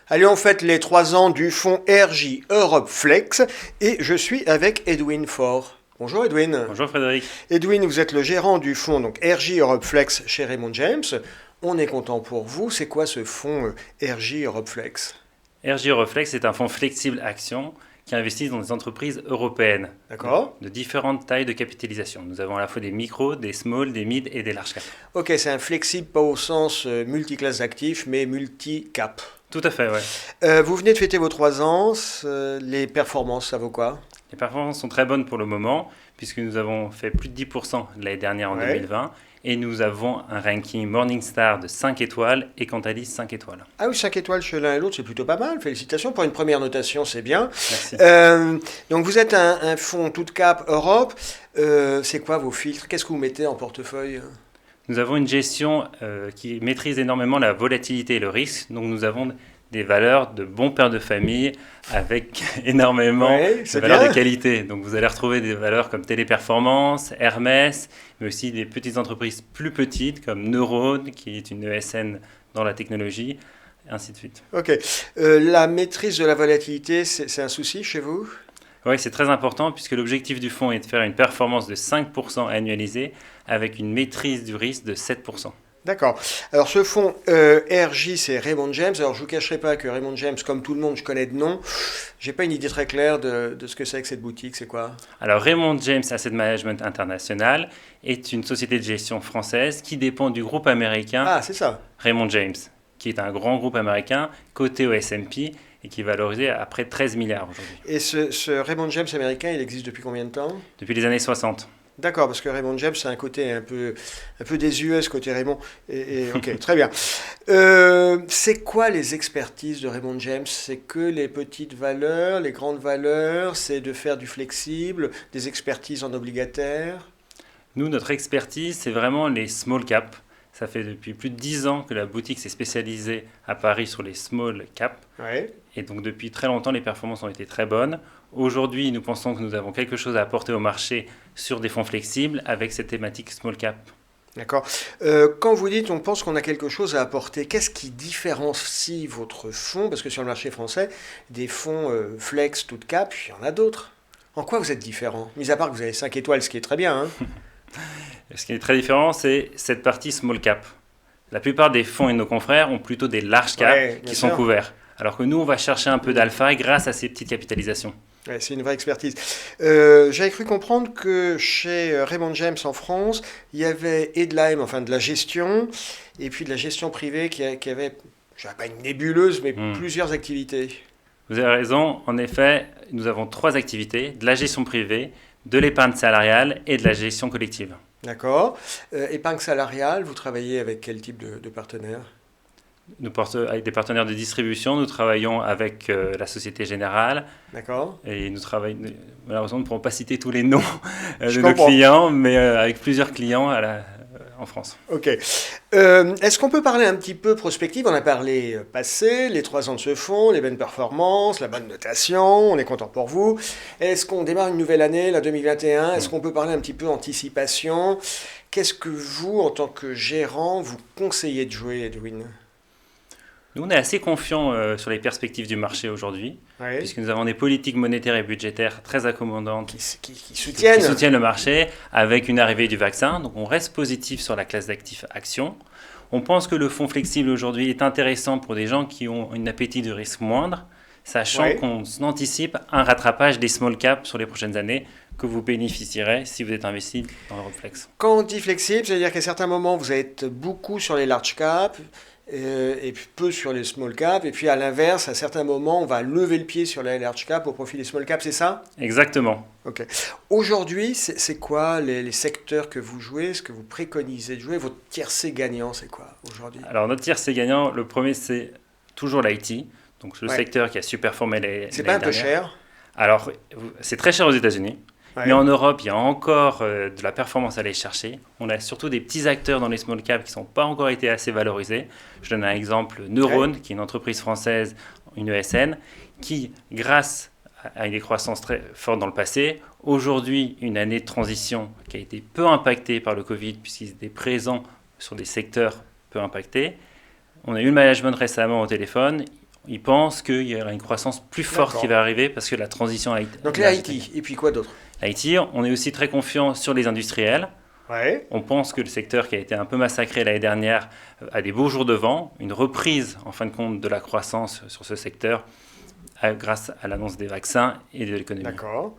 Allez, on fête les 3 ans du fonds RJ Europe Flex et je suis avec Edwin Faure. Bonjour Edwin. Bonjour Frédéric. Edwin, vous êtes le gérant du fonds donc RJ Europe Flex chez Raymond James. On est content pour vous. C'est quoi ce fonds RJ Europe Flex? RJ Euroflex est un fonds flexible action qui investit dans des entreprises européennes. D'accord. De différentes tailles de capitalisation. Nous avons à la fois des micros, des small, des mid et des large cap. Ok, c'est un flexible pas au sens multiclasse d'actifs, mais multi-cap. Tout à fait, ouais. Vous venez de fêter vos 3 ans. Les performances, ça vaut quoi? Les performances sont très bonnes pour le moment, puisque nous avons fait plus de 10% l'année dernière en 2020, et nous avons un ranking Morningstar de 5 étoiles et Cantalis 5 étoiles. Ah oui, 5 étoiles chez l'un et l'autre, c'est plutôt pas mal. Félicitations pour une première notation, c'est bien. Merci. Donc vous êtes un fonds toute cap Europe. C'est quoi vos filtres? Qu'est-ce que vous mettez en portefeuille? Nous avons une gestion qui maîtrise énormément la volatilité et le risque, donc nous avons des valeurs de bons pères de famille avec énormément de valeurs de qualité. Donc vous allez retrouver des valeurs comme Téléperformance, Hermès, mais aussi des petites entreprises plus petites comme Neurone, qui est une ESN dans la technologie, et ainsi de suite. Ok. La maîtrise de la volatilité, c'est un souci chez vous? Oui, c'est très important puisque l'objectif du fonds est de faire une performance de 5% annualisée avec une maîtrise du risque de 7%. D'accord. Alors ce fonds RJ, c'est Raymond James. Alors je ne vous cacherai pas que Raymond James, comme tout le monde, je connais de nom. J'ai pas une idée très claire de ce que c'est que cette boutique. C'est quoi? Alors Raymond James Asset Management International est une société de gestion française qui dépend du groupe américain Ah, c'est ça. Raymond James, qui est un grand groupe américain coté au S&P et qui est valorisé à près de 13 milliards aujourd'hui. Et ce Raymond James américain, il existe depuis combien de temps? Depuis les années 60. D'accord, parce que Raymond James, c'est un côté un peu désuet, ce côté Raymond. Ok, très bien. C'est quoi les expertises de Raymond James? C'est que les petites valeurs, les grandes valeurs, c'est de faire du flexible, des expertises en obligataire? Nous, notre expertise, c'est vraiment les small caps. Ça fait depuis plus de 10 ans que la boutique s'est spécialisée à Paris sur les small caps. Ouais. Et donc depuis très longtemps, les performances ont été très bonnes. Aujourd'hui, nous pensons que nous avons quelque chose à apporter au marché sur des fonds flexibles avec cette thématique small cap. D'accord. Quand vous dites on pense qu'on a quelque chose à apporter, qu'est-ce qui différencie votre fonds? Parce que sur le marché français, des fonds flex, tout cap, il y en a d'autres. En quoi vous êtes différent? Mis à part que vous avez 5 étoiles, ce qui est très bien, hein. Ce qui est très différent, c'est cette partie small cap. La plupart des fonds et de nos confrères ont plutôt des large caps qui sont couverts. Alors que nous, on va chercher un peu d'alpha grâce à ces petites capitalisations. Ouais, c'est une vraie expertise. J'avais cru comprendre que chez Raymond James en France, il y avait Edlime, enfin de la gestion, et puis de la gestion privée qui avait, je dirais pas une nébuleuse, mais plusieurs activités. Vous avez raison. En effet, nous avons 3 activités, de la gestion privée, de l'épargne salariale et de la gestion collective. D'accord. Épargne salariale, vous travaillez avec quel type de partenaire? Nous avec des partenaires de distribution, nous travaillons avec la Société Générale. D'accord. Et nous travaillons, malheureusement, nous ne pourrons pas citer tous les noms de nos clients, mais avec plusieurs clients en France. Ok. Est-ce qu'on peut parler un petit peu prospective? On a parlé passé, les 3 ans de ce fonds, les bonnes performances, la bonne notation, on est content pour vous. Est-ce qu'on démarre une nouvelle année, la 2021? Est-ce qu'on peut parler un petit peu anticipation? Qu'est-ce que vous, en tant que gérant, vous conseillez de jouer, Edwin? Nous, on est assez confiants sur les perspectives du marché aujourd'hui, puisque nous avons des politiques monétaires et budgétaires très accommodantes qui soutiennent le marché avec une arrivée du vaccin. Donc, on reste positif sur la classe d'actifs actions. On pense que le fonds flexible aujourd'hui est intéressant pour des gens qui ont un appétit de risque moindre, sachant qu'on anticipe un rattrapage des small caps sur les prochaines années que vous bénéficierez si vous êtes investi dans le Flex. Quand on dit flexible, c'est-à-dire qu'à certains moments, vous allez être beaucoup sur les large caps, et puis peu sur les small caps, et puis à l'inverse, à certains moments, on va lever le pied sur les large caps au profit des small caps, c'est ça? Exactement. Ok. Aujourd'hui, c'est quoi les secteurs que vous jouez, ce que vous préconisez de jouer? Votre tiercé gagnant, c'est quoi aujourd'hui? Alors notre tiercé gagnant, le premier, c'est toujours l'IT, donc le secteur qui a surperformé l'année dernière. C'est pas un peu cher? Alors, c'est très cher aux États-Unis. Mais en Europe, il y a encore de la performance à aller chercher. On a surtout des petits acteurs dans les small caps qui n'ont pas encore été assez valorisés. Je donne un exemple, Neurone, qui est une entreprise française, une ESN, qui, grâce à une croissance très forte dans le passé, aujourd'hui, une année de transition qui a été peu impactée par le Covid, puisqu'ils étaient présents sur des secteurs peu impactés. On a eu le management récemment au téléphone. ils pensent qu'il y aura une croissance plus forte qui va arriver parce que la transition a été... Donc les IT, et puis quoi d'autre? L'IT, on est aussi très confiant sur les industriels. Ouais. On pense que le secteur qui a été un peu massacré l'année dernière a des beaux jours devant, une reprise en fin de compte de la croissance sur ce secteur grâce à l'annonce des vaccins et de l'économie. D'accord.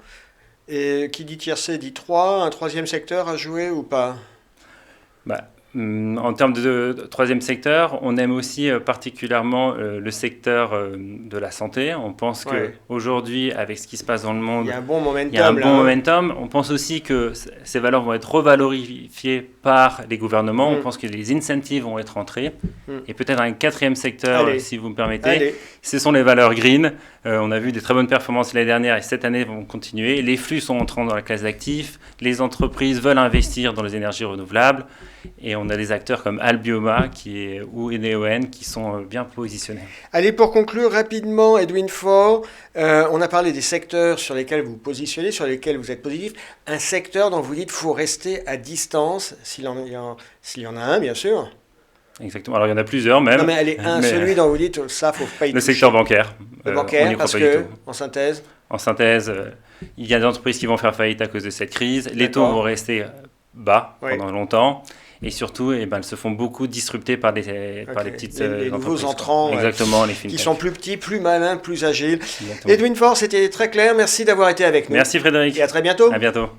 Et qui dit tiercé dit 3, un troisième secteur à jouer ou pas? En termes de troisième secteur, on aime aussi particulièrement le secteur de la santé. On pense qu'aujourd'hui, avec ce qui se passe dans le monde, il y a un bon momentum. Il y a un bon momentum. On pense aussi que ces valeurs vont être revalorifiées par les gouvernements. On pense que les incentives vont être entrés. Et peut-être un quatrième secteur, si vous me permettez, ce sont les valeurs green. On a vu des très bonnes performances l'année dernière et cette année vont continuer. Les flux sont entrant dans la classe d'actifs. Les entreprises veulent investir dans les énergies renouvelables. Et on a des acteurs comme Albioma ou Neoen qui sont bien positionnés. Allez, pour conclure rapidement, Edwin Faure, on a parlé des secteurs sur lesquels vous positionnez, sur lesquels vous êtes positif. Un secteur dont vous dites qu'il faut rester à distance, s'il y en a un, bien sûr. Exactement. Alors, il y en a plusieurs même. Non, mais allez, celui dont vous dites, ça, il ne faut pas y toucher. Le secteur bancaire. Le bancaire, parce que, en synthèse, il y a des entreprises qui vont faire faillite à cause de cette crise. Les taux vont rester bas pendant longtemps. Et surtout, elles se font beaucoup disrupter par les petites les nouveaux entrants, exactement, les fintechs. Qui sont plus petits, plus malins, plus agiles. Edwin Faure, c'était très clair. Merci d'avoir été avec nous. Merci Frédéric. Et à très bientôt. À bientôt.